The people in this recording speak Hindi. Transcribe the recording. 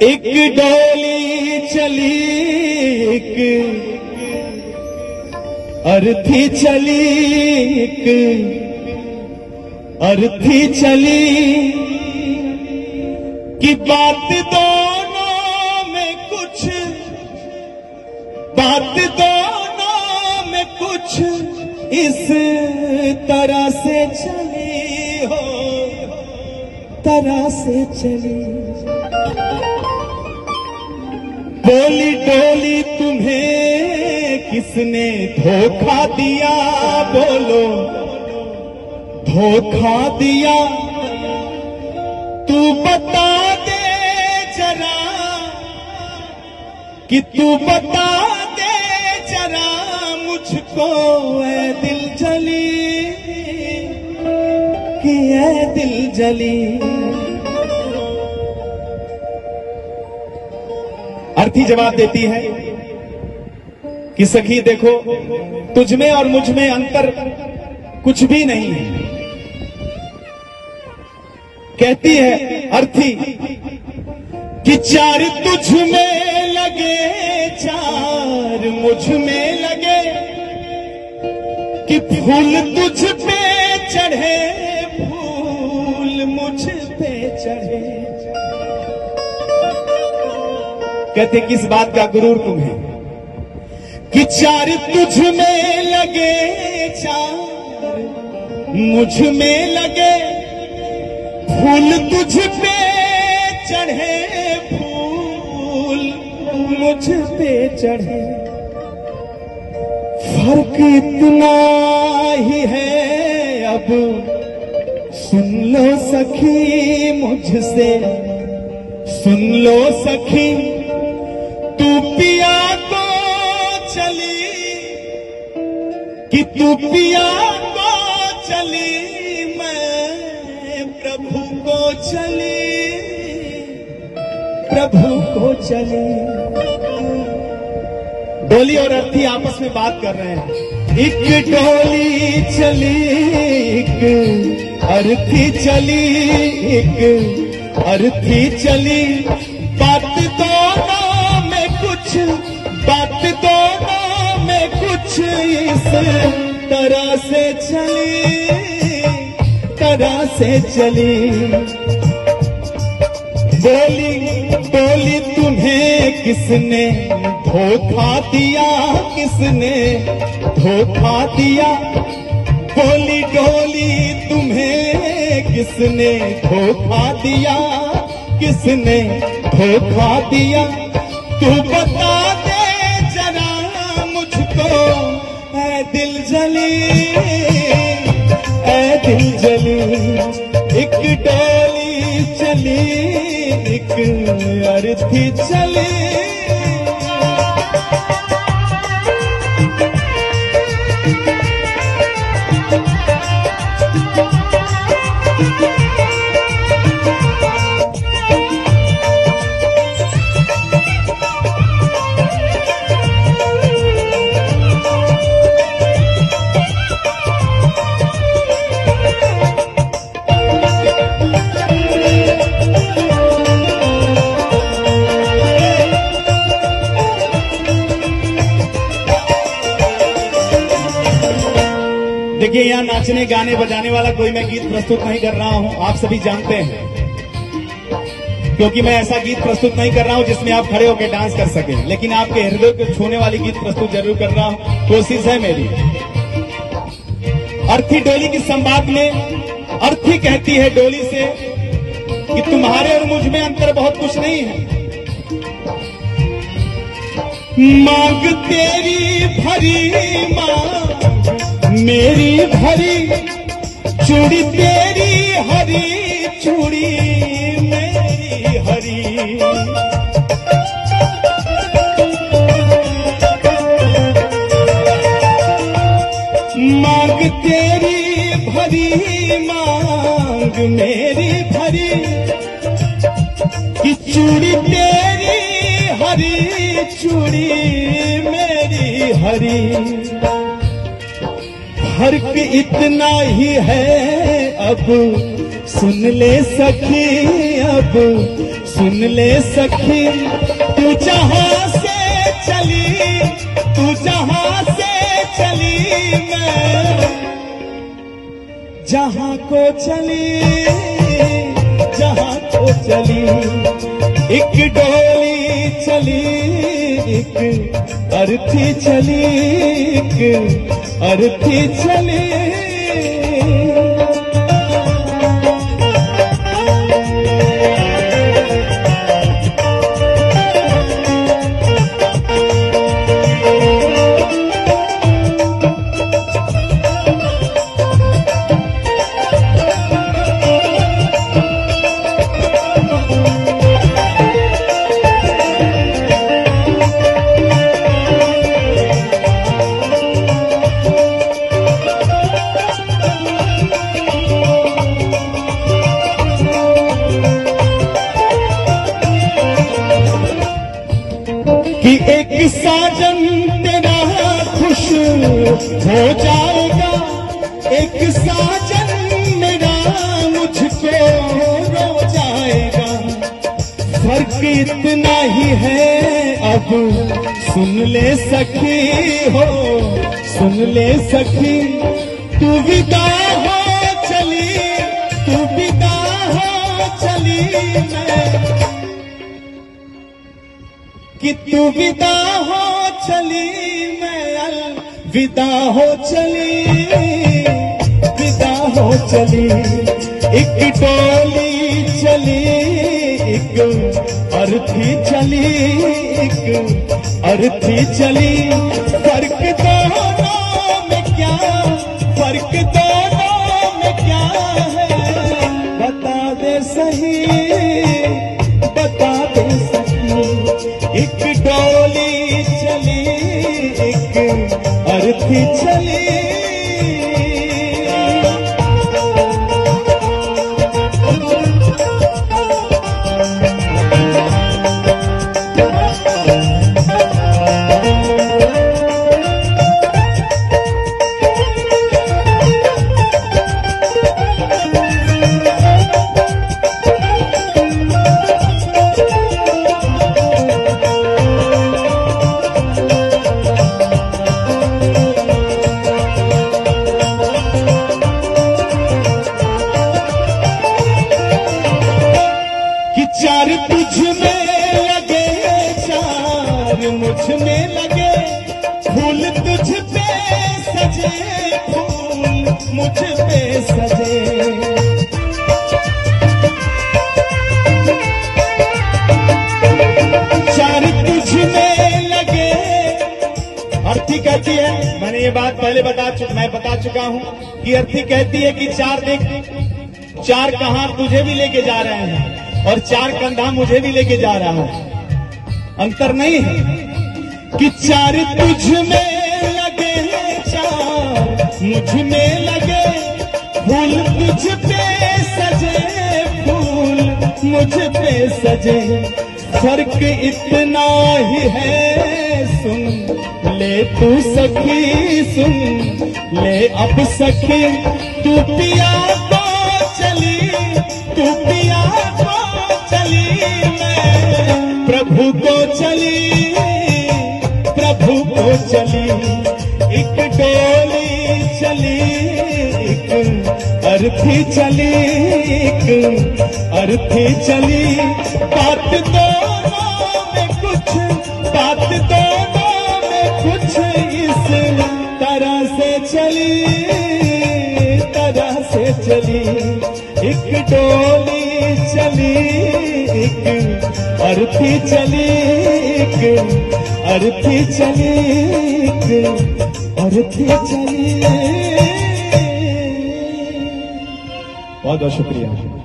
एक डोली चली एक अर्थी चली एक अर्थी चली कि बात दोनों में कुछ बात दोनों में कुछ इस तरह से चली हो तरह से चली। बोली डोली तुम्हें किसने धोखा दिया बोलो धोखा दिया तू बता दे जरा कि तू बता दे जरा मुझको ऐ दिल जली कि ऐ दिल जली। अर्थी जवाब देती है कि सखी देखो तुझ में और मुझ में अंतर कुछ भी नहीं है। कहती है अर्थी कि चार तुझ में लगे चार मुझ में लगे कि फूल तुझ पे चढ़े फूल मुझ पे चढ़े। कहते किस बात का गुरूर तुम्हें कि चार तुझ में लगे चार मुझ में लगे फूल तुझ पे चढ़े फूल मुझ पे चढ़े। फर्क इतना ही है अब सुन लो सखी मुझसे सुन लो सखी तू पिया को चली कि तू पिया को चली मैं प्रभु को चली प्रभु को चली। डोली और अर्थी आपस में बात कर रहे हैं। एक डोली चली एक अर्थी चली एक अर्थी चली बात दोनों में कुछ बात दोनों में कुछ इस तरह से चली। बोली तुम्हें किसने धोखा दिया किसने धोखा दिया बोली डोली तुम्हें किसने धोखा दिया किसने धोखा दिया तू बता दे जरा मुझको ऐ दिल जली ऐ दिल जली। एक डोली चली एक अर्थी चली। देखिए यहाँ नाचने गाने बजाने वाला कोई मैं गीत प्रस्तुत नहीं कर रहा हूँ आप सभी जानते हैं क्योंकि मैं ऐसा गीत प्रस्तुत नहीं कर रहा हूँ जिसमें आप खड़े होकर डांस कर सकें लेकिन आपके हृदय को छूने वाली गीत प्रस्तुत जरूर कर रहा हूँ कोशिश है मेरी। अर्थी डोली की संवाद में अर्थी कहती है डोली से कि तुम्हारे और मुझ में अंतर बहुत कुछ नहीं है। मांग तेरी भरी मांग मेरी भरी चूड़ी तेरी हरी चूड़ी मेरी हरी। मांग तेरी भरी मांग मेरी भरी कि चूड़ी तेरी हरी चूड़ी मेरी हरी। फर्क इतना ही है अब सुन ले सखी अब सुन ले सखी तू जहां से चली, तू जहां से चली, मैं जहां को चली, जहां को चली। एक डोली चली, एक अर्थी चली, एक अर्थी चली। कि एक साजन तेरा खुश हो जाएगा, एक साजन मेरा मुझको रो जाएगा। फर्क इतना ही है अब सुन ले सखी हो, सुन ले सखी। तू विदा हो चली, तू विदा हो चली, मैं कि तू विदा हो चली, मैं अलविदा हो चली, विदा हो चली। एक डोली चली, एक अर्थी चली, एक अर्थी चली। फर्क दोनों में क्या, फर्क दोनों में क्या है, बता दे सही, बता दे सही। एक डोली चली, एक अर्थी चली। चार तुझ में लगे, चार मुझ में लगे, फूल तुझ पे सजे, फूल मुझ पे सजे। चार तुझ में लगे। अर्थी कहती है, मैंने ये बात पहले मैं बता चुका हूं कि अर्थी कहती है कि चार देख, चार कहां तुझे भी लेके जा रहे हैं और चार कंधा मुझे भी लेके जा रहा है। अंतर नहीं है कि चार तुझ में लगे, चार मुझ में लगे, फूल तुझ पे सजे, फूल मुझ पे सजे। फर्क इतना ही है, सुन ले तू सखी, सुन ले अब सखी। तू पिया को चली, तू पिया को चली, मैं प्रभु को चली, प्रभु को चली। एक डोली चली, एक अर्थी चली, एक अर्थी चली। बात दोनों में कुछ, बात दोनों में कुछ इस तरह से चली, तरह से चली। एक डोली चली, एक अर्थी चली, एक अर्थी चली, एक अर्थी चली। बहुत बहुत शुक्रिया।